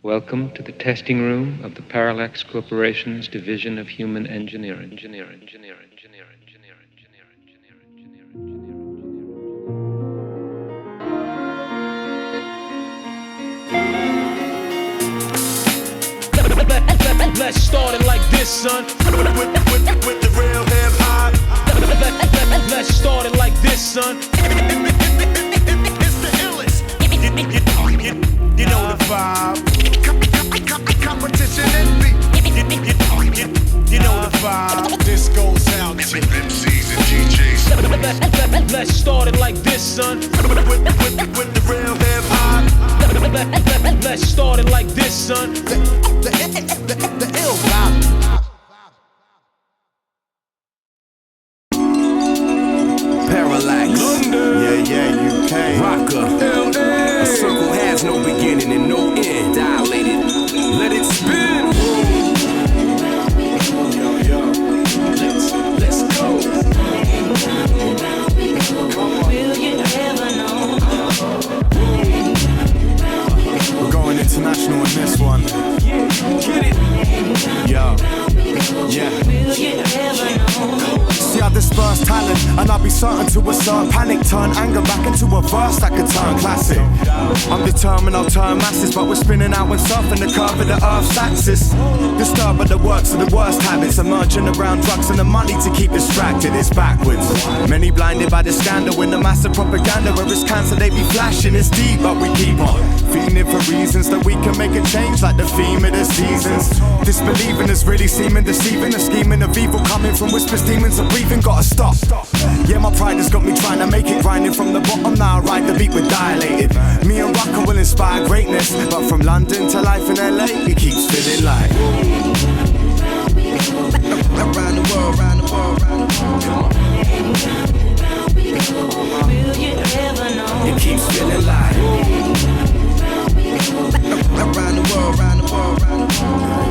Welcome to the testing room of the Parallax Corporation's Division of Human Engineering. Let's start it like this, son. With the real hip hop. Let's start it like this, son. It's the illest. You know the vibe. Competition and beat. You know the vibe. This goes out to MCs and DJs. Let's start it like this, son. With the real hip hop. Let's start it like this, son. The ill vibe. Parallax, London. Yeah, UK. Rakaa. A circle has no beginning and no end. Dilated, let it spin. Let's go. Will you ever know? We're going international in this one. Get it. Yo. Yeah. Will you ever know? See, I disperse talent, and I'll be certain to assert panic, turn anger back into a verse that could turn classic. I'm determined I'll turn masses, but we're spinning out when surfing the curve of the earth's axis. Disturbed by the works of the worst habits, emerging around drugs and the money to keep distracted. It's backwards. Many blinded by the scandal when the massive propaganda, where it's cancer they be flashing. It's deep, but we keep on feeding for reasons that we can make a change, like the theme of the seasons. Disbelieving is really seeming deceiving, a scheming of evil coming from whispers, demons of breathing. Gotta stop. Yeah, my pride has got me trying to make it, grinding from the bottom. Now I ride the beat with dilated. Me and Rakaa will inspire greatness, but from London to life in LA, it keeps feeling like around the world, around the world, around the world. Come on. Will you ever know? It keeps feeling like around the world, around the world, around the world.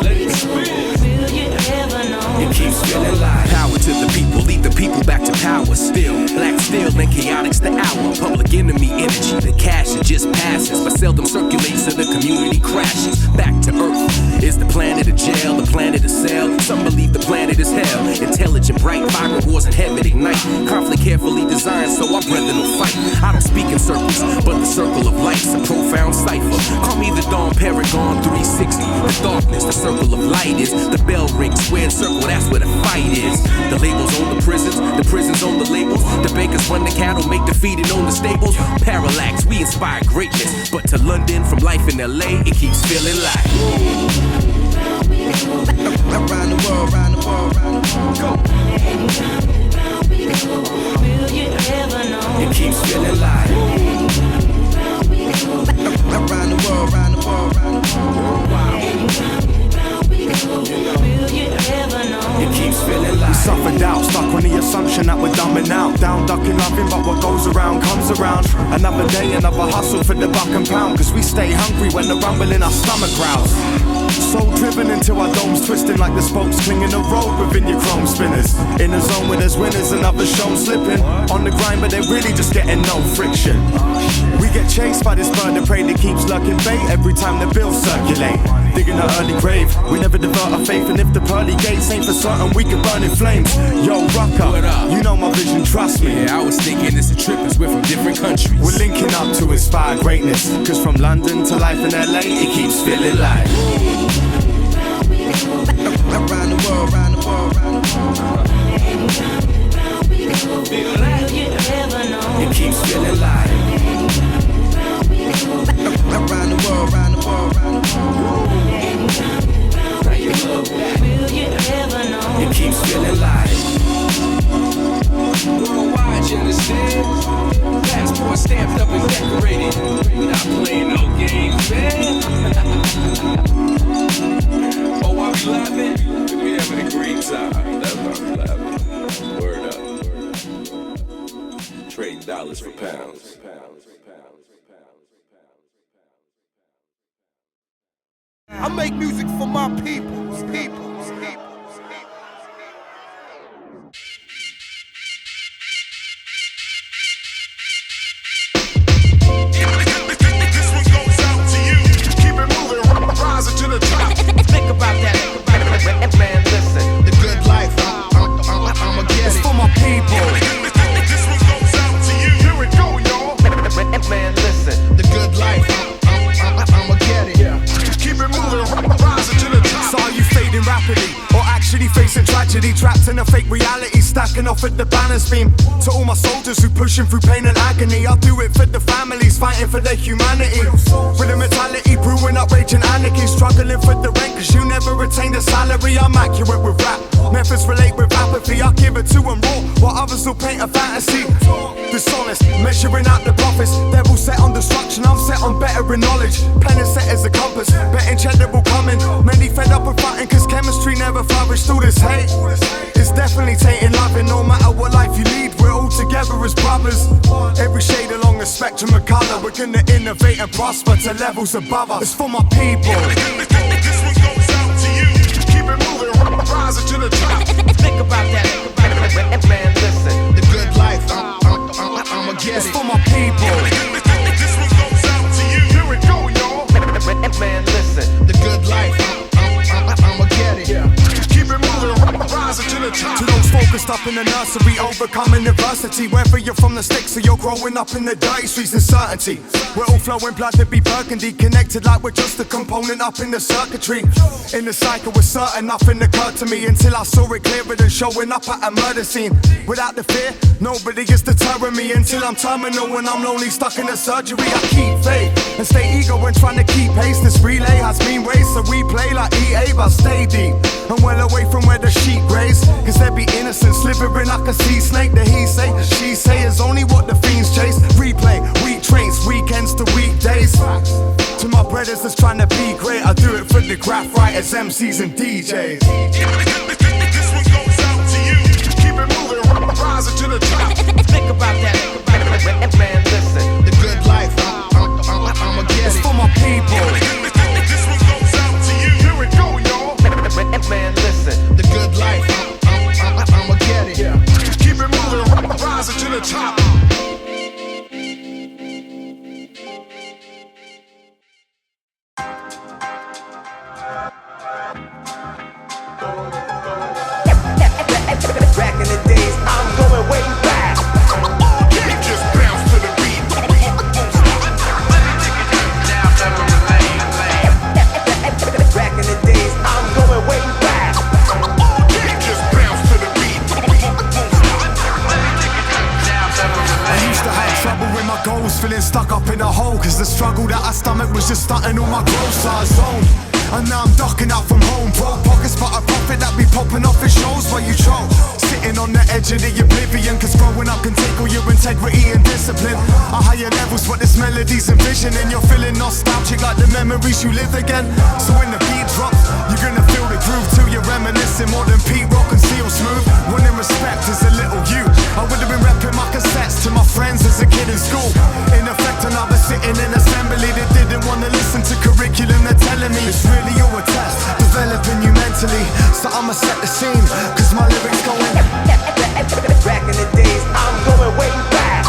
let it spin. Will you ever know? It keeps feeling like power to the people, lead the people back to power. Still, black steel and chaotic's the hour. Public enemy energy, the cash it just passes, but seldom circulates so the community crashes. Back to earth, is the planet a jail, the planet a cell? Some believe the planet is hell. Intelligent, bright, vibrant wars in heaven ignite. Conflict carefully designed so our brethren will fight. I don't speak in circles, but the circle of light's a profound cipher. Call me the Dawn Paragon 360. The darkness, the circle of light is the bell ring, square circle, that's where the fight is. The labels own the prisons own the labels. The bakers run the cattle, make the feeding own the stables. Parallax, we inspire greatness, but to London from life in LA, it keeps feeling like around the world, around the world, around the world. Go. Will you ever know? it keeps feeling like Around the world, around the world, around the world. wow. Will you ever know? It keeps feeling like We suffer doubt, stuck on the assumption that we're dumbing out. Down, ducking, loving, but what goes around comes around. Another day, another hustle for the buck and pound, cause we stay hungry when the rumble in our stomach growls. Soul driven until our domes twisting like the spokes clinging the road within your chrome spinners. In a zone where there's winners and other shows slipping. On the grind, but they're really just getting no friction. We get chased by this bird of prey that keeps lurking bait every time the bills circulate. Digging the early grave, we never divert our faith, and if the pearly gates ain't for certain, we can burn in flames. Yo, Rakaa, you know my vision, trust me. yeah, I was thinking it's a trip as we're from different countries. We're linking up to inspire greatness, cause from London to life in LA, it keeps feeling like around the world, around the world, around the world. Will you ever know? It keeps feeling like Around the world, around the world, around the world. now you love that. Will you ever know? It keeps feeling like worldwide, you understand? Passport stamped up and decorated. We're not playing no games, man. Oh, I be laughing? We having a great time. That's why I'm laughing. Word up. Trading dollars for pounds. I make music for my peoples, peoples. This one goes out to you. tragedy, trapped in a fake reality, stacking off at the balance beam. To all my soldiers who pushing through pain and agony, I do it for the families fighting for their humanity. With a mentality brewing up raging anarchy, struggling for the rent cause you never retained a salary. I'm accurate with rap, methods relate with apathy. I give it to them raw, while others will paint a fantasy. Dishonest, measuring out the profits. They're all set on destruction, I'm set on bettering knowledge. Pen is set as a compass, betting cheddar will come in. Many fed up with fighting cause chemistry never flourished. Through this hate, it's definitely tainting loving. No matter what life you lead, we're all together as brothers. Every shade along the spectrum of colour, we're gonna innovate and prosper to levels above us. It's for my people. This one goes out to you. Keep it moving, rising to the top. Think about that. Man, listen. The good life, I'ma get It's it. for my people. This one goes out to you. Here it go, y'all. Man, listen. The good life, I'ma get it. Keep it moving, rising to the top. To those focused up in the nursery, overcoming adversity. Whether you're from the sticks or you're growing up in the dirty streets, uncertainty. We're all flowing blood to be burgundy, connected like we're just a component up in the circuitry. In the cycle was certain, nothing occurred to me until I saw it clearer than showing up at a murder scene. Without the fear, nobody is deterring me until I'm terminal when I'm lonely, stuck in a surgery. I keep faith and stay eager when trying to keep pace. This relay has mean ways, so we play like EA, but stay deep and well away from where the sheep graze. Cause there be innocent slithering like a sea snake. The he say, she say is only what the fiends chase. Replay, we trace, weekends to weekdays. To my brothers that's trying to be great, I do it for the graph writers, MCs and DJs. This one goes out to you. Keep it moving, rising to the top. Think about that. Man, listen. The good life, I'ma get It's it. for my people. This one goes out to you. Here it go, y'all. Man, listen. The good life, I'ma get it. Keep it moving, rising to the top. Back in the days, I'm going way back. You just bounce to the beat. Back in the days, I'm going way back. You just bounce to the beat. I used to have trouble with my goals, feeling stuck up in a hole. Cause the struggle that I stomach was just stunting all my growth size zone. And now I'm ducking out from home, broke pockets, but a profit that be popping off at shows while you troll. Sitting on the edge of the oblivion, cause growing up can take all your integrity and discipline. A higher levels, but this melody's envisioning. You're feeling nostalgic like the memories you live again. So when the beat drops, you're gonna feel the groove till you're reminiscing. More than Pete Rock and Seal Smooth. Winning respect as a little you. I would've been repping my cassettes to my friends as a kid in school. In effect, and I was sitting in assembly that didn't wanna listen to curriculum. They're telling me it's really you're a test, developing you mentally. So I'ma set the scene, cause my lyrics going. Back in the days, I'm going way back.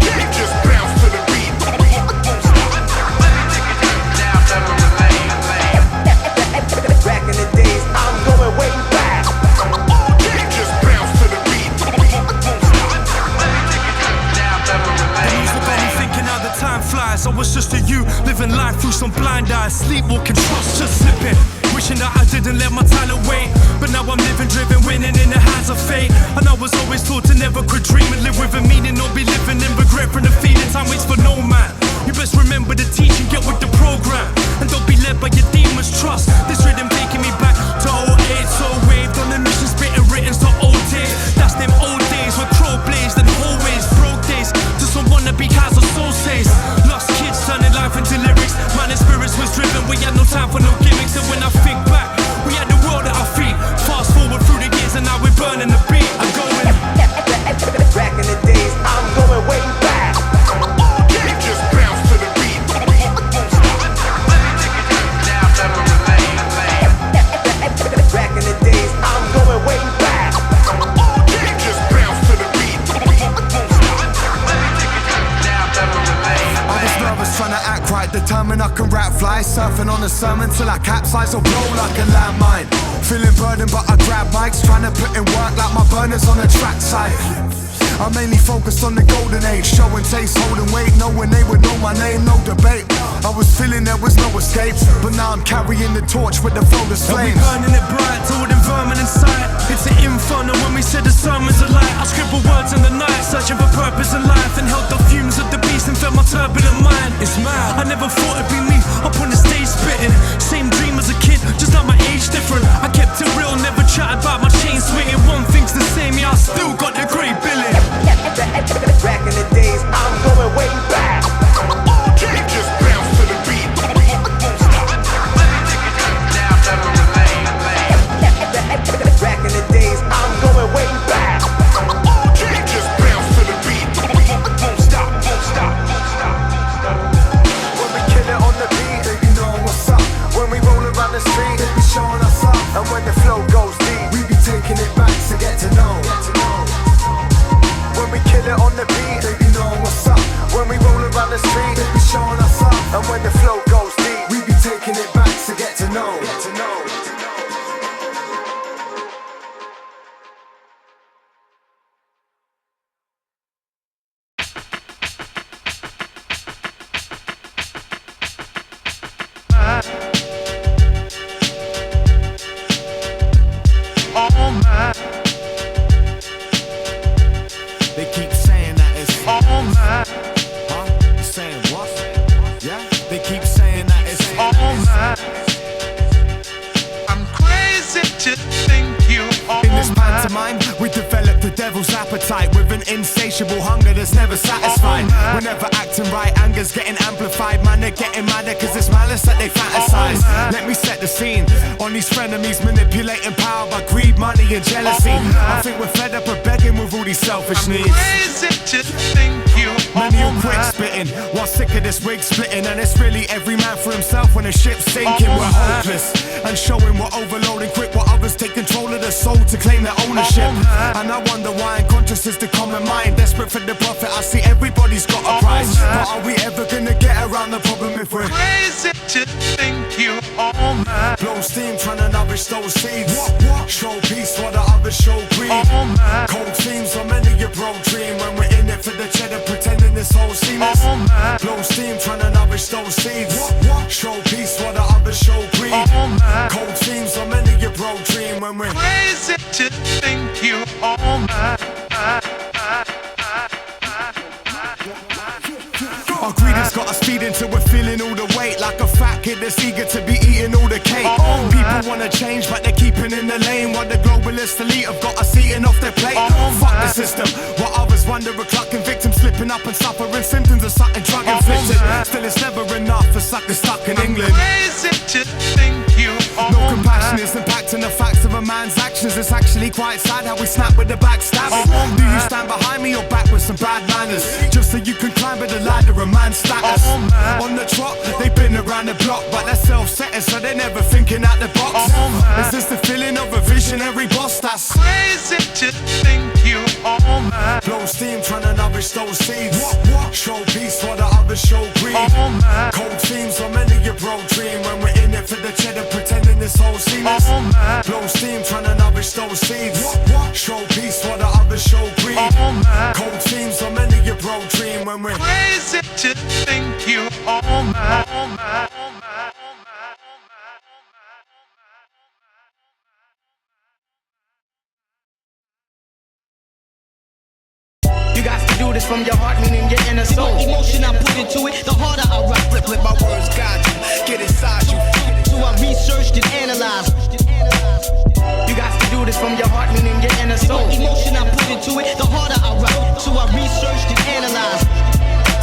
You just bounce to the beat. Back in the days, I'm going way back. You just bounce to the beat. The music got me thinking how the time flies. I was just a youth, living life through some blind eyes. Sleepwalking, trust just slipping. Wishing that I didn't let my talent wait. But now I'm living driven, winning in the hands of fate. And I was always taught to never quit dreaming, live with a meaning, not be living in regret for the feeling. Time waits for no man. You best remember the teaching, get with the program. And don't be led by your demons, trust. This rhythm taking me back to 08. So waved on the mission, spitting writtens to old days. That's them old days with crow blazed and hallways. Broke days to some wannabe cars or soul says. Lost kids turning life into lyrics. Man and spirits was driven, we had no time for no gimmicks. And when I think back, we had the world at our feet. Fast forward through the years and now we're burning the beat. I'm going Back in the days, I'm going way back. You just bounce to the beat. Back in the days, I'm going way back. You just bounce to the beat. I was nervous trying to act right, determined I can rap fly. Surfing on a sermon till I capsize or blow like a landmine. Feeling burdened but I grab mics, trying to put in work like my burners on the track side. I'm mainly focused on the golden age, showing taste, holding weight, knowing they would know my name, no debate. I was feeling there was no escape, but now I'm carrying the torch with the focus flames. We burning it bright to all them vermin inside. It's an inferno when we said the sermon's a lie. I scribble words in the night, searching for purpose in life, and held the fumes of the beast and felt my turbulent mind. It's mad, I never thought it'd be me up on the stage spitting. Same dream as a kid, just not my age different. I kept it real, never chatted about my chain swinging. One thing's the same, yeah, I still got the great billing. Back in the days, I'm going way back. It just bounce to the beat. Won't stop. Back in the days, I'm going way back. It just bounce to the beat. Won't stop. Won't stop. When we kill it on the beat, they be knowing what's up. When we roll around the street, they be showing us up. And when the flow goes deep, we be taking it back to get to know. When we kill it on the beat, they be knowing what's up. When we roll around the street, they be showing us up. And when the flow goes deep, we be taking it back to get to know. They keep saying that it's all mine. Huh? Saying what? Yeah? They keep saying that it's all mine. I'm crazy to think you all In this pantomime, we develop the devil's appetite with an insatiable hunger that's never satisfied. Whenever acting right, anger's getting amplified. Man, they're getting madder cause it's malice that they fantasize. Let me set the scene on these frenemies manipulating power by greed, money and jealousy. I think we're fed up of begging with all these selfish needs. crazy to think you Many will quit spitting, while sick of this wig splitting. And it's really every man for himself when the ship's sinking. We're hopeless and showing we're overloading quick while others take control of the soul to claim their ownership. And I wonder why unconscious is the common mind. Desperate for the profit, I see everybody's got a price. But are we ever gonna get around the problem if we're crazy to think you all mine? blow steam trying to nourish those seeds? Show peace while the others show greed. Cold teams so many you bro dream. When we're in it for the cheddar pretending this whole scene is blow steam trying to nourish those seeds. Show peace while the others show greed. Cold teams so many you bro dream. When we're Crazy to think you all mine. our greed has got us feeding till we're feeling all the weight. Like a fat kid that's eager to be eating all the cake. People wanna change but they're keeping in the lane. While the globalist elite have got us eating off their plate. Fuck the system, while others wonder a clucking victims slipping up and suffering symptoms of something drug inflicted. Still it's never enough for suckers stuck in England. Crazy to think you all No compassion is impacting the facts of a man's actions. It's actually quite sad how we snap with the backstabbing. Do you stand behind me or back with some bad manners? Just so you can climb with the ladder of man's status. On the trot, they've been around the block, but they're self-setting, so they're never thinking out the box. Is this the feeling of a visionary boss? That's crazy to think you all mine. blow steam trying to nourish those seeds. Show peace while the others show greed. Cold teams so many you bro dream. When we're in it for the cheddar pretending this whole scene is blow steam trying to nourish those seeds. Show peace while the others show greed. Cold teams so many you bro dream. When we're Crazy to think you all mine. You got to do this from your heart, meaning your inner soul. Emotion I put into it, the harder I write. Let my words guide you, get inside you. So I researched and analyzed. You got to do this from your heart, meaning your inner soul. Emotion I put into it, the harder I write. So I researched and analyzed.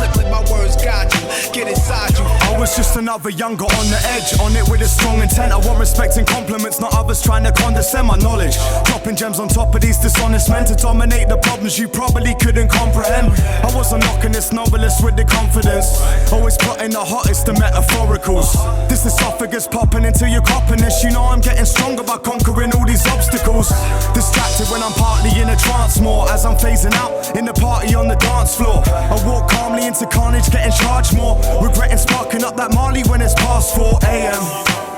Let my words guide you, get inside you. I was just another younger on the edge, on it with a strong intent. I want respect and compliments, not others trying to condescend my knowledge. Dropping gems on top of these dishonest men to dominate the problems you probably couldn't comprehend. I wasn't knocking this novelist with the confidence, always plotting the hottest of metaphoricals. This esophagus popping until you're copping this. You know I'm getting stronger by conquering all these obstacles. Distracted when I'm partly in a trance more, as I'm phasing out in the party on the dance floor. I walk calmly into carnage, getting charged more, regretting sparking up that Marley when it's past 4 a.m.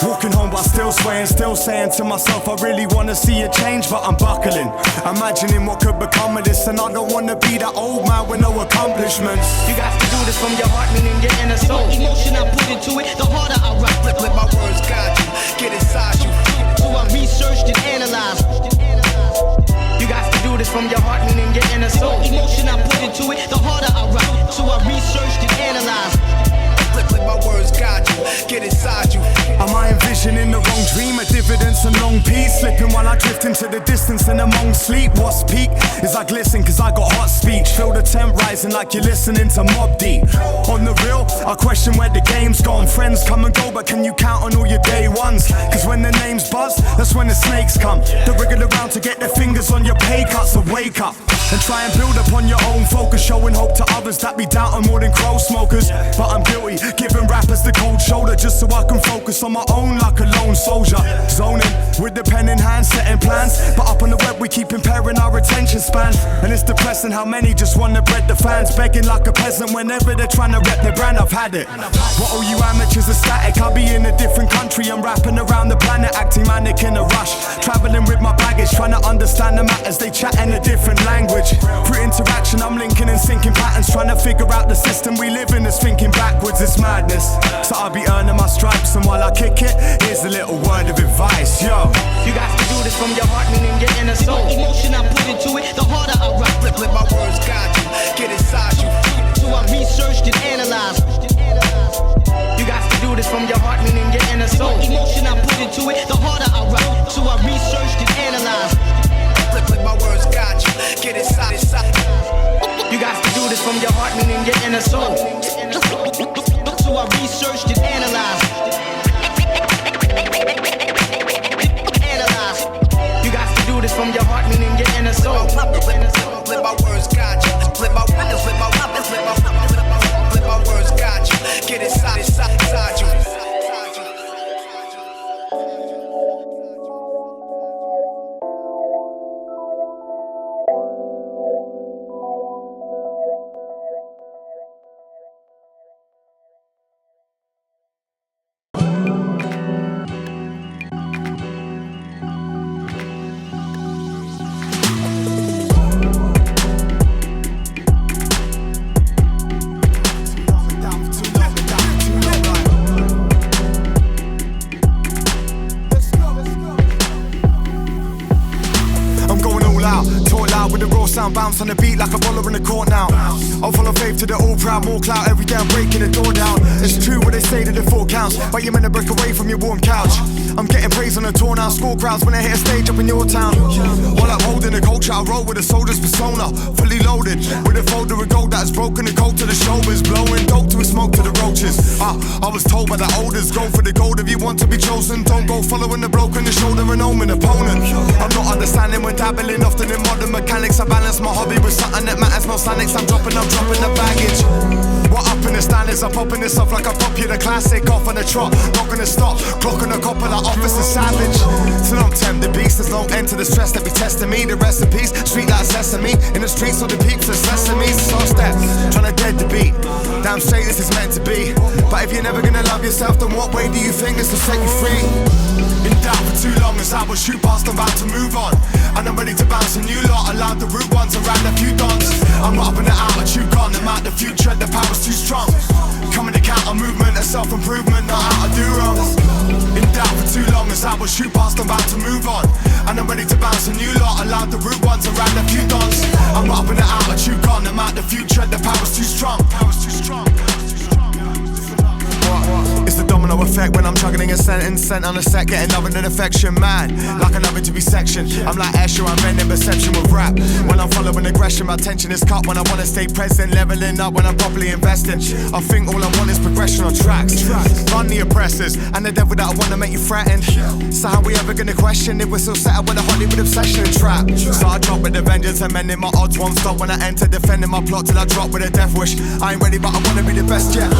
Walking home but still swaying, still saying to myself I really wanna see a change but I'm buckling, imagining what could become of this. And I don't wanna be that old man with no accomplishments. You got to do this from your heart, meaning your inner soul. Emotion I put into to it, the harder I rock. Let my words guide you, get inside you. So I researched and analyzed. You got to do this from your heart, meaning your inner soul. Emotion I put into it, the harder I rock. So I researched and analyzed. Let my words guide you, get inside you. Am I envisioning the wrong dream? A dividends and long peace, slipping while I drift into the distance and among sleep. What's peak? Is I glisten cause I got hot speech. Feel the temp rising like you're listening to Mob Deep. On the real, I question where the game's gone. Friends come and go, but can you count on all your day ones? Cause when the names buzz, that's when the snakes come. They're wriggling around to get their fingers on your pay cuts. So wake up and try and build upon your own focus, showing hope to others that be doubting more than crow smokers. But I'm guilty, giving rappers the cold shoulder just so I can focus on my own like a lone soldier. Zoning with the pen in hand, setting plans, but up on the web we keep impairing our attention span. And it's depressing how many just want to bread the fans, begging like a peasant whenever they're trying to rep their brand. I've had it. What all you amateurs are static? I'll be in a different country, I'm rapping around the planet, acting manic in a rush, traveling with my baggage, trying to understand the matters they chat in a different language. Through interaction I'm linking and syncing patterns, trying to figure out the system we live in is thinking backwards. It's madness. So I'll be earning my stripes, and while I kick it, here's a little word of advice, yo. You got to do this from your heart, meaning your inner soul. Emotion I put into it, the harder I rock. Let my words guide you, get inside you. So I researched and analyzed. You got to do this from your heart, meaning your inner soul. Emotion I put into it, the harder I rock. So I researched and analyzed. Let my words guide you, get inside. You got to do this from your heart, meaning your inner soul. So I researched and analyzed. You got to do this from your heart, meaning your inner soul. Let my words guide you, let my words guide you, get inside you. Sound bounce on the beat like a baller in the court now. I'll follow faith to the all proud, more clout every day I'm breaking the door down. It's true what they say to the 4 counts, but you're meant to break away from your warm couch. I'm getting praise on the tour now, score crowds when I hit a stage up in your town. While I'm holding the culture, I roll with a soldier's persona, fully loaded with a folder of gold that has broken the coat to the shoulders, blowing dope to a smoke to the roaches. I was told by the elders, go for the gold if you want to be chosen. Don't go following the bloke on the shoulder and omen opponent. I'm not understanding when dabbling often in modern mechanics. I balance my hobby with something that matters, no sonics. I'm dropping the baggage. What up in the standards? I'm popping this off like a popular classic. Off on the trot, not gonna stop. Clocking a copper like Officer Savage. So don't tempt the beast, there's no end to the stress that be testing me. The recipes, street like sesame. In the streets all the peeps are sesame. So step, trying to dead the beat. Damn straight this is meant to be. But if you're never gonna love yourself, then what way do you think this will set you free? Been down for too long as I will shoot past, I'm about to move on. And I'm ready to bounce a new lot. Allowed the root ones around a few dons. I'm up in the altitude, gone. I'm out the future, the power's too strong. Coming to counter movement and self-improvement, not how I do wrongs. Been down for too long as I will shoot past, I'm about to move on. And I'm ready to bounce a new lot. Allowed the root ones around a few dons. I'm up in the altitude, gone. I'm out the future, the power's too strong. Power's too strong. It's the domino effect when I'm juggling a sentence, sent on a set, getting love and an affection, man. Like another to be sectioned. I'm like Escher, I'm bending perception with rap. When I'm following aggression, my tension is cut. When I wanna stay present, leveling up when I'm properly investing. I think all I want is progression on tracks. Run the oppressors and the devil that I wanna make you threatened. So how we ever gonna question if we're still set up with a Hollywood obsession and trap? So I drop with a vengeance, amending my odds, won't stop when I enter, defending my plot till I drop with a death wish. I ain't ready, but I wanna be the best yet.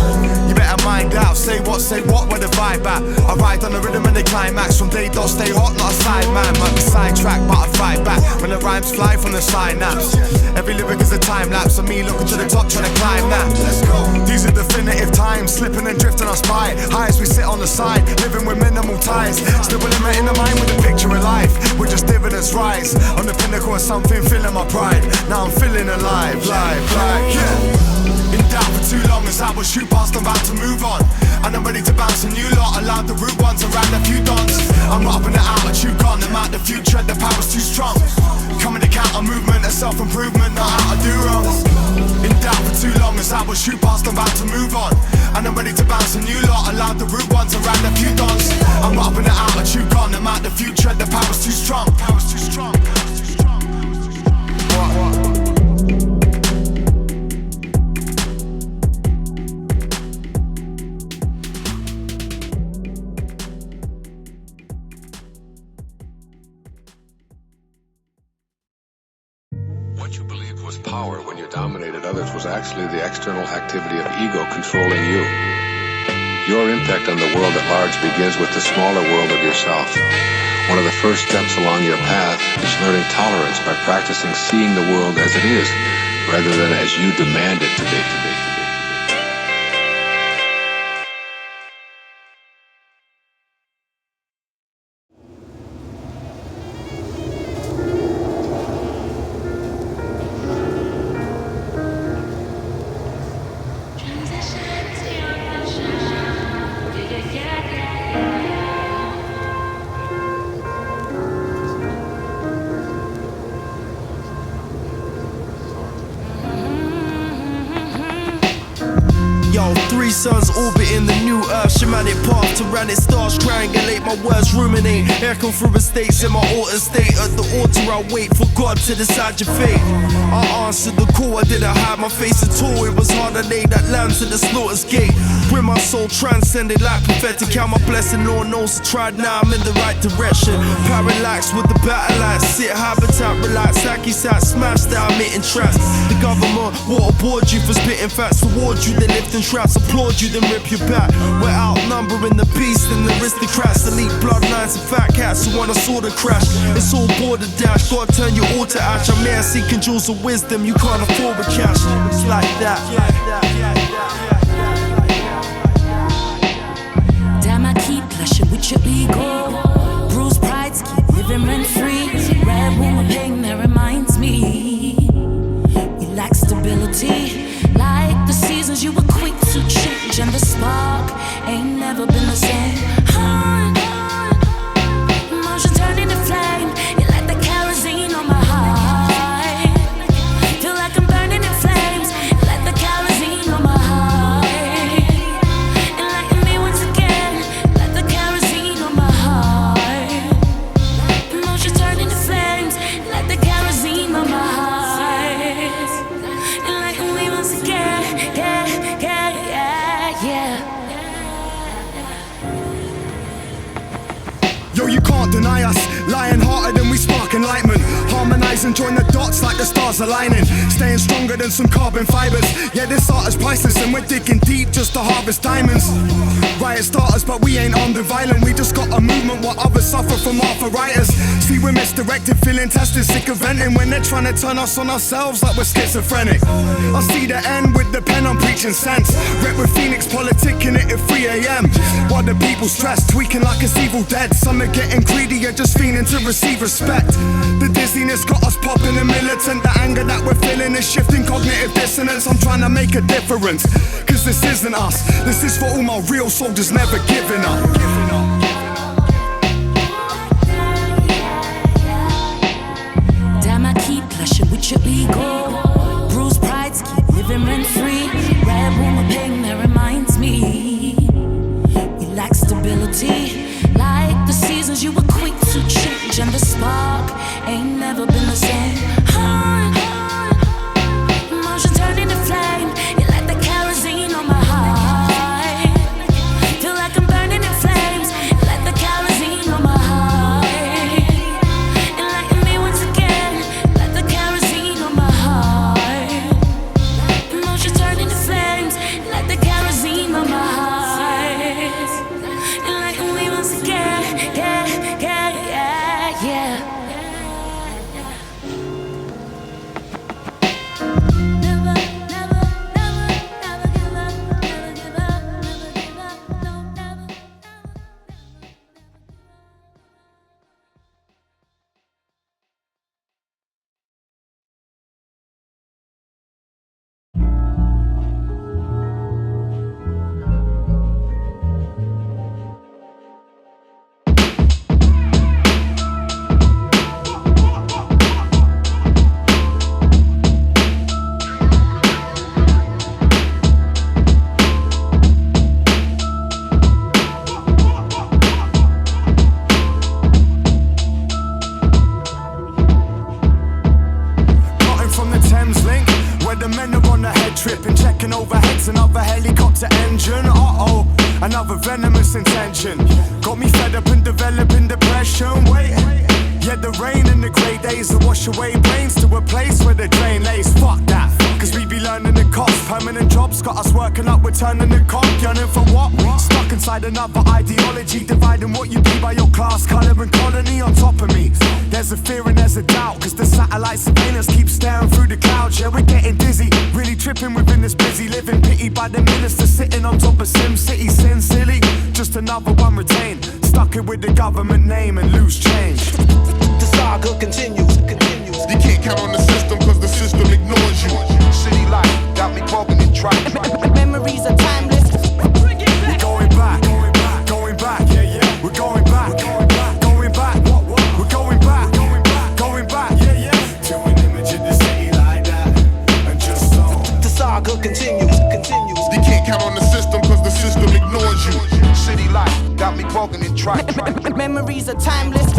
You better mind out, say what, where the vibe at? I ride on the rhythm and the climax. From day dot, stay hot, not a sideman. Might be sidetracked, but I fight back when the rhymes fly from the synapse. Every lyric is a time lapse of me looking to the top, trying to climb that. Let's go. These are definitive times, slipping and drifting on spy. High as we sit on the side, living with minimal ties. Still in the mind with the picture of life. We're just dividends rise on the pinnacle of something, feeling my pride. Now I'm feeling alive, live, yeah. In doubt for too long as I was shoot past, I'm about to move on. And I'm ready to bounce a new lot, allowed the rude ones around a few dons. I'm up in the altitude, gone, I'm out the future, the power's too strong. Coming to counter movement, a self-improvement, not how I do wrongs. In doubt for too long as I was shoot past, I'm about to move on. And I'm ready to bounce a new lot, allowed the rude ones around a few dons. I'm up in the altitude, gone, I'm out the future, the power's too strong. Power's too strong. What you believed was power when you dominated others was actually the external activity of ego controlling you. Your impact on the world at large begins with the smaller world of yourself. One of the first steps along your path is learning tolerance by practicing seeing the world as it is, rather than as you demand it to be. Three suns orbiting the new earth, shamanic path to run it, stars triangulate, my words ruminate, echo through estates in my altered state. At the altar I wait for God to decide your fate. I answered the call, I didn't hide my face at all. It was hard to lay that lamb to the slaughter's gate. When my soul transcended like prophetic, count my blessing, no one knows I tried, now I'm in the right direction. Parallax with the battle lights, sit habitat, relax, hacky sat, smash that I'm hitting traps. The government waterboard you for spitting facts towards you, they lifting traps, applaud you, then rip you back. We're outnumbering the beast and the aristocrats, elite bloodlines and fat cats who wanna saw the crash. It's all border dash, gotta turn your all to ash. I'm here seeking jewels of wisdom, you can't afford the cash. It's like that. Damn, I keep clashing with your ego. Bruised prides keep living rent free. Red woman pain that reminds me we lack stability. Like the seasons, you were quick to change, and the spark ain't never been the same. Emotion turned into flame. You like the kerosene on my heart. Feel like I'm burning in flames. Like the kerosene on my heart. Enlighten me once again. Like the kerosene on my heart. Emotion turned into flames. Like the kerosene on my heart. Enlighten me once again. Yeah. Yo, you can't deny us, lion-hearted and we spark enlightenment. Harmonize and join the dots like the stars aligning. Staying stronger than some carbon fibers. Yeah, this art is priceless and we're digging deep just to harvest diamonds. Riot starters, but we ain't armed and violent. We just got a movement while others suffer from arthritis. See, we're misdirected, feeling tested, sick of venting when they're trying to turn us on ourselves like we're schizophrenic. I see the end with the pen, I'm preaching sense. Rep with Phoenix, politicking it at 3 a.m. While the people stressed, tweaking like it's Evil Dead. Some are getting greedy and just fiending to receive respect. The dizziness got us popping and militant. The anger that we're feeling is shifting cognitive dissonance. I'm trying to make a difference, cause this isn't us. This is for all my real soldiers never giving up. Damn, I keep clashing with your ego. Bruised prides keep living rent free. Red woman pain that reminds me we lack stability. Like the seasons, you were quick to change, and the spark ain't never been the same. Emotion turned into flame. You like the kerosene on my heart. Feel like I'm burning in flames. Like the kerosene on my heart. Enlighten me once again. Like the kerosene on my heart. Emotion turned into flames. Like the kerosene on my heart. Enlighten me once again. Yeah. purest intention. Got me fed up and developing depression. Wait, yeah, the rain and the grey days will wash away brains to a place where the drain lays. Fuck that, cause we be learning the cost. Permanent jobs got us working up, we're turning the cock. Yearning for what? Stuck inside another ideology, dividing what you be by your class, colour and colony on top of me. There's a fear and there's a doubt, cause the satellite surveillance keeps staring through the clouds. Yeah, we're getting dizzy, really tripping within this busy living. Pitied by the minister sitting on top of Sim City. Sin silly, just another one retained. Stuck it with the government name and lose change. The saga continues. You can't count on the system cause the system ignores you. City life got me bugging and trying. Memories are timeless. We're going back, yeah, yeah. We're going back, going back. We're going back, yeah, yeah. To an image of the city like that, and just so. The saga continues. You can't count on the system cause the system ignores you. City life got me bugging and trying. Memories are timeless.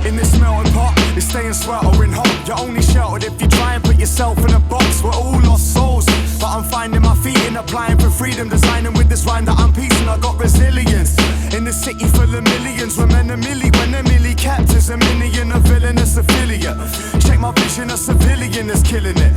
In this melting pot, it's staying sweltering hot. You're only sheltered if you try and put yourself in a box. We're all lost souls, but I'm finding my feet and applying for freedom. Designing with this rhyme that I'm piecing, I got resilience. In the city full of millions, we're men a milli. When they're milli kept as a minion, a villainous affiliate. Check my vision, a civilian is killing it.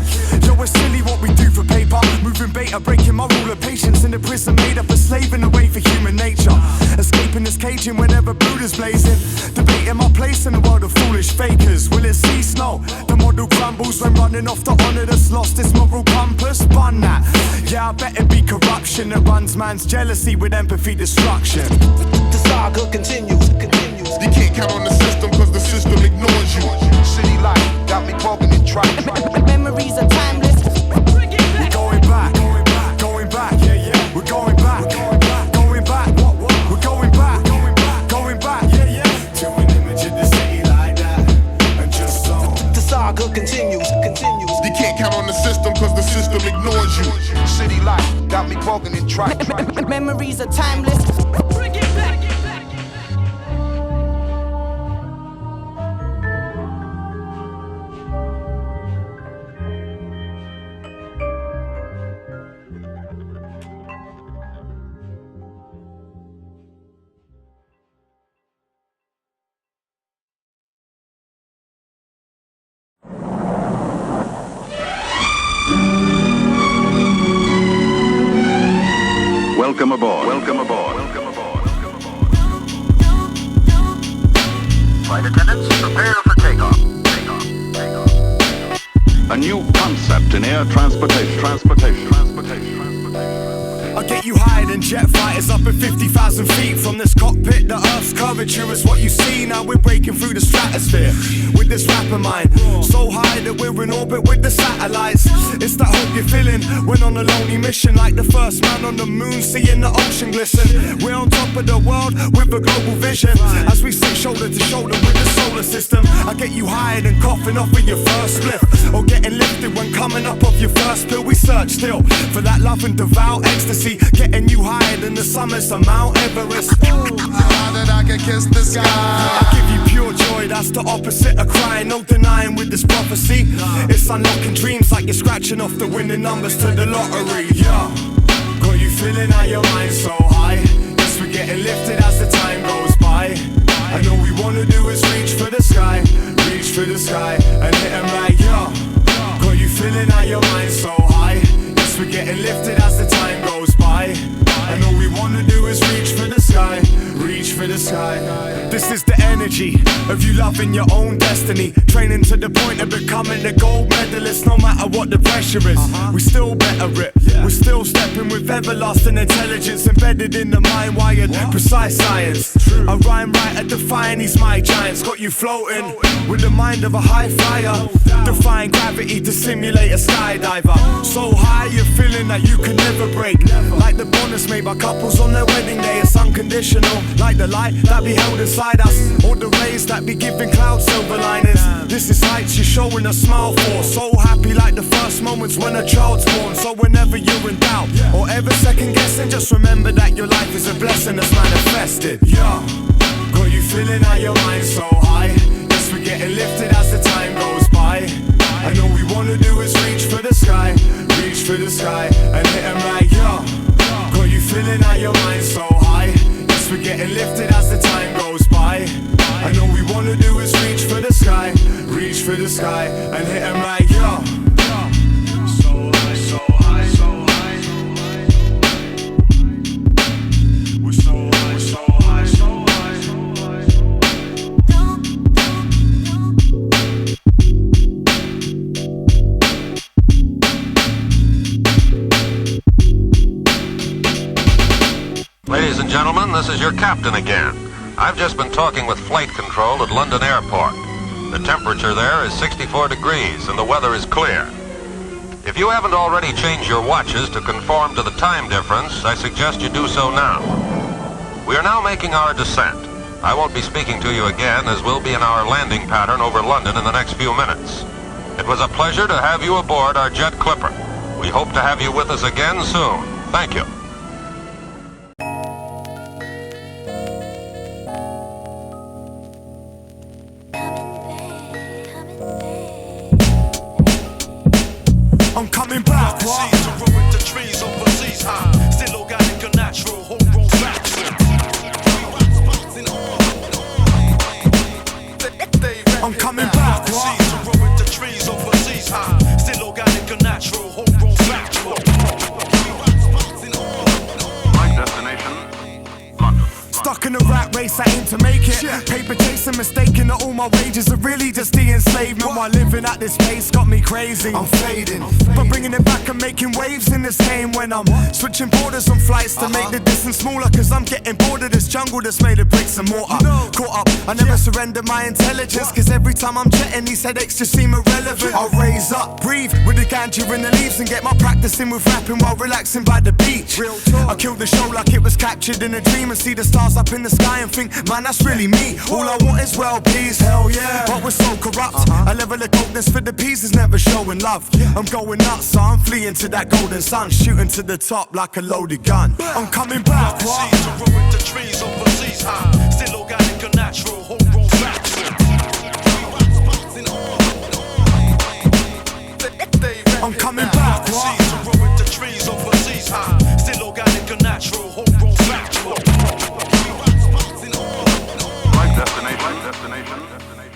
Yo, it's silly what we do for paper. Moving beta, breaking my rule of patience. In the prison made up a slaving away for human nature. Escaping this caging whenever Buddha's blazing. Debating my place in a world of foolish fakers. Will it cease? No. The model crumbles when running off the honour that's lost its moral compass. Bun that. Yeah, I bet it be corruption that runs man's jealousy with empathy destruction. The saga continues. You can't count on the system cause the system ignores you. City life got me bugging and trying. Memories are timeless. We're going back, yeah, yeah. We're going back, going back. We're going back, yeah, yeah. To an image of the city like that, and just so. The saga continues. You can't count on the system cause the system ignores you. City life got me bugging and trying. Memories are timeless. Welcome aboard. Flight attendants, prepare for takeoff. A new concept in air transportation. I'll get you higher than jet fighters up at 50,000 feet. From this cockpit, the Earth's curvature is what you see. Now we're breaking through the stratosphere with this rap of mine. So high that we're in orbit with the satellites. It's that hope you're feeling when on a lonely mission. Like the first man on the moon, seeing the ocean glisten. We're on top of the world with a global vision. As we sit shoulder to shoulder with the solar system. I get you higher than coughing off of your first spliff, or getting lifted when coming up off your first pill. We search still for that love and devout ecstasy. Getting you higher than the summits of Mount Everest. How that I can kiss the sky. I give you pure joy, that's the opposite of crying. No denying with this prophecy. It's unlocking dreams like you're scratching off the winning numbers to the lottery. Yeah, got you feeling how your mind's so high. Yes, we're getting lifted as the time goes by. And all we wanna do is reach for the sky, and hit 'em right. Yeah, got you feeling how your mind's so high. Yes, we're getting lifted as the time goes by. And all we wanna do is reach for the sky. This is the energy of you loving your own destiny. Training to the point of becoming a gold medalist. No matter what the pressure is, we still better it. We're still stepping with everlasting intelligence embedded in the mind-wired, precise science. I rhyme right at defying these my giants. Got you floating with the mind of a high flyer, defying gravity to simulate a skydiver. So high you're feeling that you can never break. Like the bonus made by couples on their wedding day. It's unconditional, like the light that be held inside us, or the rays that be giving clouds silver linings. This is heights you're showing a smile for. So happy like the first moments when a child's born. So whenever you're in doubt or ever second guessing, just remember that your life is a blessing that's manifested. Yeah, got you feeling how your mind's so high. Yes, we're getting lifted as the time goes by. And all we wanna do is reach for the sky, and hit 'em right. Yeah, got you feeling how your mind's so high. getting lifted as the time goes by. And all we wanna do is reach for the sky, and hit 'em like yo. So high, so high, so high. We're so high, so high, so high, so high. Ladies and gentlemen, this is your captain again. I've just been talking with flight control at London Airport. The temperature there is 64 degrees and the weather is clear. If you haven't already changed your watches to conform to the time difference, I suggest you do so now. We are now making our descent. I won't be speaking to you again, as we'll be in our landing pattern over London in the next few minutes. It was a pleasure to have you aboard our jet clipper. We hope to have you with us again soon. Thank you. I'm coming back, what? The trees overseas high, still organic and natural, homegrown facts. I'm coming back, what? The trees overseas high, still organic and natural, homegrown facts. My destination, London. Stuck in a rat race, I aim to make it. Paper chasing, mistaken that all my wages are really just the enslavement. While living at this pace got me crazy. I'm fading, but bringing it back and making waves in this game. When I'm switching borders on flights to make the distance smaller, cause I'm getting bored of this jungle that's made of bricks and mortar. Caught up, I never surrender my intelligence, cause every time I'm jetting these headaches just seem irrelevant. I'll raise up, breathe with the ganja in the leaves, and get my practice in with rapping while relaxing by the beach. I kill the show like it was captured in a dream, and see the stars up in the sky and think, man, that's really me. All I want is well peace, hell yeah. But we're so corrupt, a level of coldness for the peas is never showing love. I'm going nuts, so I'm fleeing to that golden sun, shooting to the top like a loaded gun. I'm coming back, what? The trees overseas high, still organic and natural, homegrown facts. I'm coming back, what? The trees overseas high, still organic and natural, homegrown facts. My destination.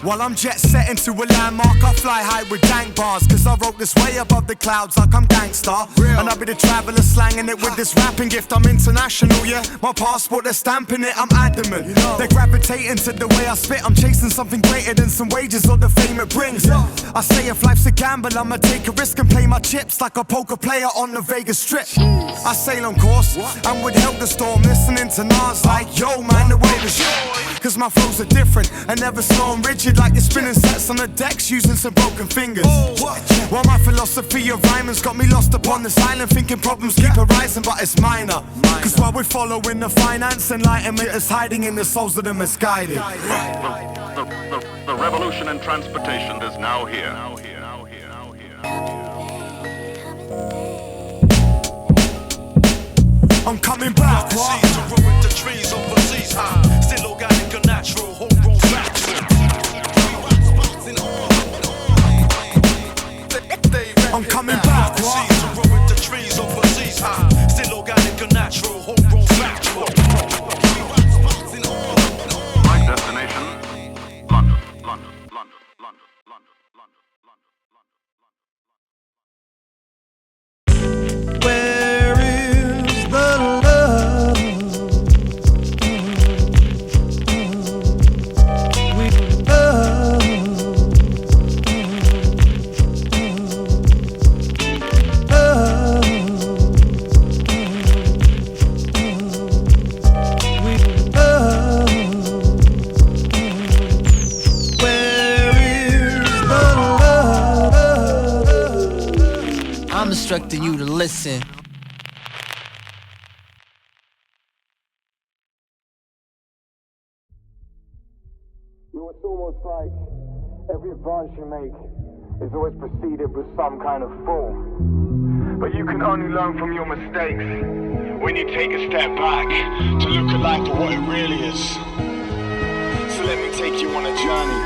While I'm jet setting to a landmark, I fly high with dank bars, cause I wrote this way above the clouds like I'm gangsta. And I'll be the traveller slanging it with this rapping gift. I'm international, yeah. My passport, they're stamping it, I'm adamant. They're gravitating to the way I spit. I'm chasing something greater than some wages or the fame it brings. I say if life's a gamble, I'ma take a risk and play my chips like a poker player on the Vegas Strip. I sail on course and withheld the storm, listening to Nas like, yo man, the way is cause my flows are different and never slow and rigid, like you're spinning sets on the decks using some broken fingers. While my philosophy of rhyming's got me lost upon this island, thinking problems keep arising, but it's minor. Cause while we're following the finance, enlightenment is hiding in the souls of the misguided. The revolution in transportation is now here. I'm coming back, what? The trees overseas high, still organic and natural, homegrown facts. I'm coming back, what? The trees overseas high, still organic and natural, homegrown facts. My destination, London. Where is the love? We love. We love. Where is the love? I'm instructing you to listen. It's almost like every advance you make is always preceded with some kind of fall. But you can only learn from your mistakes when you take a step back to look at life for what it really is. So let me take you on a journey.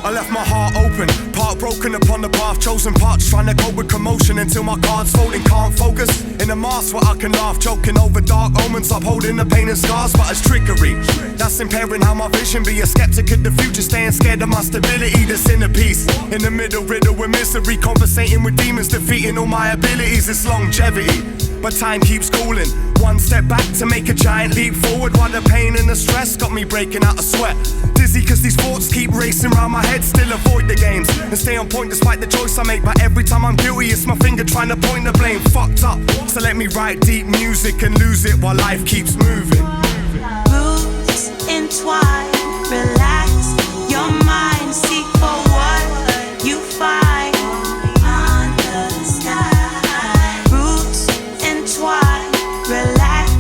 I left my heart open, part broken upon the path chosen, parts trying to go with commotion until my cards folding, can't focus. In a mask where I can laugh, joking over dark omens, upholding the pain and scars, but it's trickery. That's impairing how my vision be. A skeptic of the future, staying scared of my stability. This inner peace, in the middle, riddle with misery, conversating with demons, defeating all my abilities. It's longevity, but time keeps cooling. One step back to make a giant leap forward, while the pain and the stress got me breaking out a sweat. Dizzy cause these thoughts keep racing round my head. Still avoid the games and stay on point despite the choice I make. But every time I'm guilty, it's my finger trying to point the blame. Fucked up, so let me write deep music and lose it while life keeps moving. Roots entwine, relax your mind, seek for what you find under the sky. Roots entwine, relax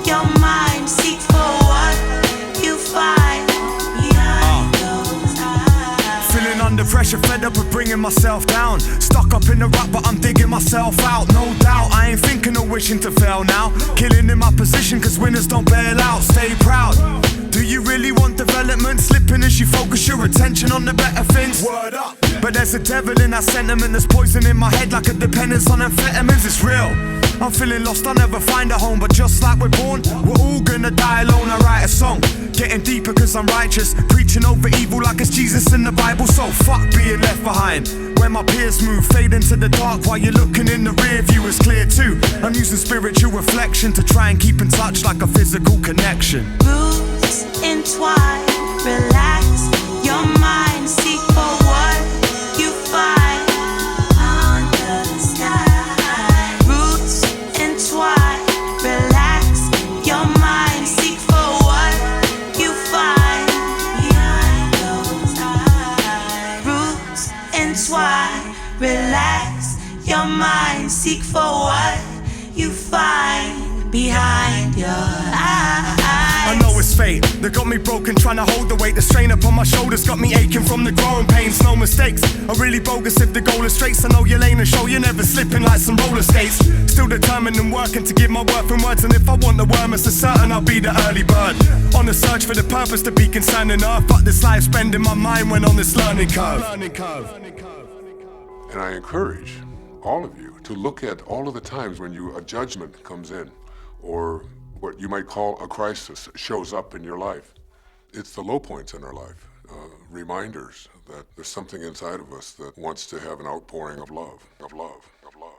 your mind, seek for what you find behind those eyes. Feeling under pressure, fed up of bringing myself down. Stuck up in the rut, but I'm digging myself out. No doubt, I ain't thinking or wishing to fail now. Killing in my position, cause winners don't bail out. Stay proud. Do you really want development? Slipping as you focus your attention on the better things? Word up. But there's a devil in that sentiment that's poison in my head like a dependence on amphetamines. It's real. I'm feeling lost, I'll never find a home. But just like we're born, we're all gonna die alone. I write a song, getting deeper cause I'm righteous, preaching over evil like it's Jesus in the Bible. So fuck being left behind. When my peers move, fade into the dark while you're looking in the rear view is clear too. I'm using spiritual reflection to try and keep in touch like a physical connection. Roots entwine, relax your mind, seek for what you find under the sky. Roots entwine, relax your mind, seek for what you find behind those eyes. Roots entwine, relax your mind, seek for what you find behind your eyes. I know it's fate that got me broken, trying to hold the weight. The strain upon my shoulders got me aching from the growing pains. No mistakes are really bogus if the goal is straight. So know your lane and show you're never slipping like some roller skates. Still determined and working to give my worth in words. And if I want the worm, it's certain I'll be the early bird. On the search for the purpose to be concerned enough. But this life spending my mind when on this learning curve. And I encourage all of you to look at all of the times when a judgment comes in, or what you might call a crisis shows up in your life. It's the low points in our life, reminders that there's something inside of us that wants to have an outpouring of love, of love, of love.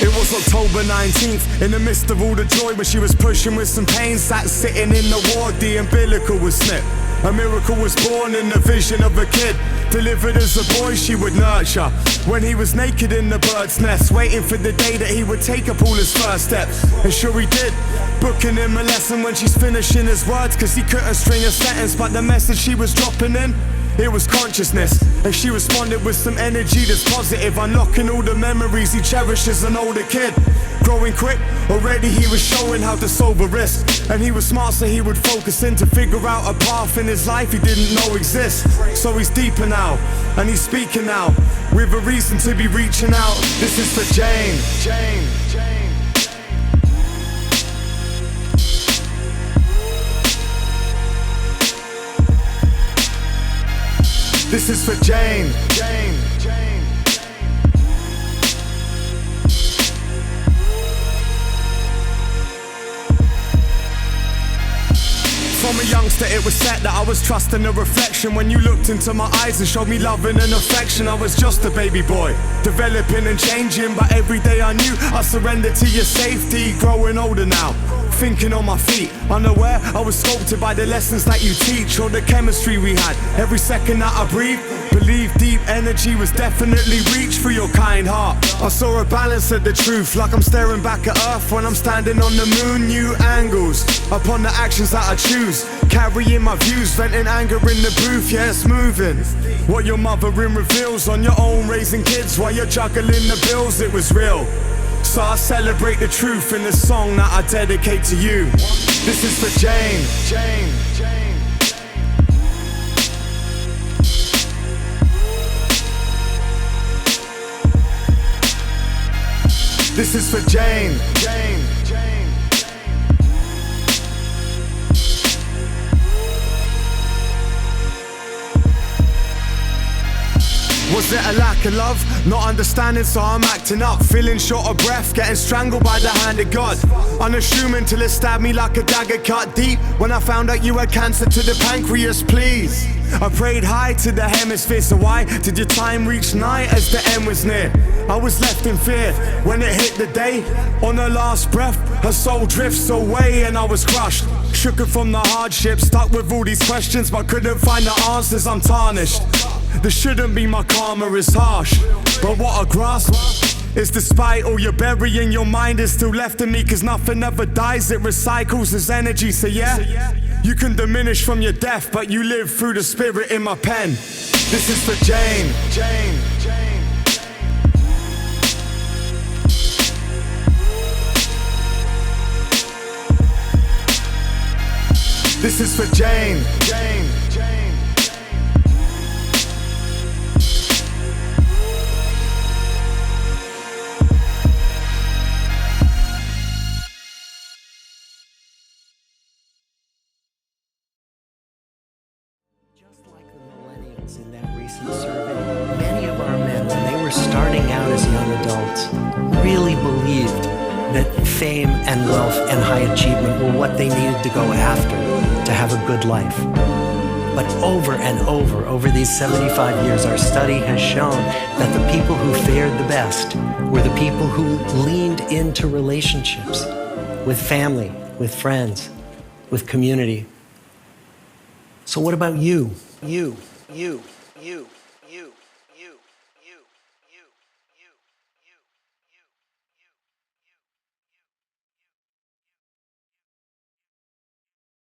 It was October 19th, in the midst of all the joy, when she was pushing with some pain, sat sitting in the ward, the umbilical was snipped. A miracle was born in the vision of a kid, delivered as a boy she would nurture. When he was naked in the bird's nest, waiting for the day that he would take up all his first steps. And sure he did, booking him a lesson when she's finishing his words, cause he couldn't string a sentence, but the message she was dropping in, it was consciousness. And she responded with some energy that's positive, unlocking all the memories he cherishes an older kid. Growing quick, already he was showing how to solve a risk. And he was smart, so he would focus in to figure out a path in his life he didn't know exists. So he's deeper now, and he's speaking now, with a reason to be reaching out. This is for Jane. This is for Jane. From a youngster it was set that I was trusting the reflection. When you looked into my eyes and showed me love and an affection, I was just a baby boy, developing and changing. But every day I knew I surrendered to your safety, growing older now. thinking on my feet. Unaware, I was sculpted by the lessons that you teach, or the chemistry we had. Every second that I breathe, believe deep energy was definitely reached through your kind heart. I saw a balance of the truth, like I'm staring back at Earth when I'm standing on the moon. New angles upon the actions that I choose, carrying my views, venting anger in the booth. Yeah, it's moving. What your mothering reveals on your own, raising kids while you're juggling the bills. It was real. So I celebrate the truth in this song that I dedicate to you. This is for Jane. This is for Jane. Was it a lack of love? Not understanding, so I'm acting up. Feeling short of breath, getting strangled by the hand of God. Unassuming till it stabbed me like a dagger cut deep. When I found out you had cancer to the pancreas, please. I prayed high to the hemisphere, so why did your time reach night as the end was near? I was left in fear when it hit the day. On her last breath, her soul drifts away and I was crushed. Shook from the hardship, stuck with all these questions but couldn't find the answers. I'm tarnished. This shouldn't be my karma, it's harsh. But what I grasp is despite all you're burying, your mind is still left in me. Cause nothing ever dies, it recycles as energy. So yeah, you can diminish from your death, but you live through the spirit in my pen. This is for Jane. This is for Jane. In that recent survey, many of our men, when they were starting out as young adults, really believed that fame and wealth and high achievement were what they needed to go after to have a good life. But over and over these 75 years, our study has shown that the people who fared the best were the people who leaned into relationships with family, with friends, with community. So what about you? You.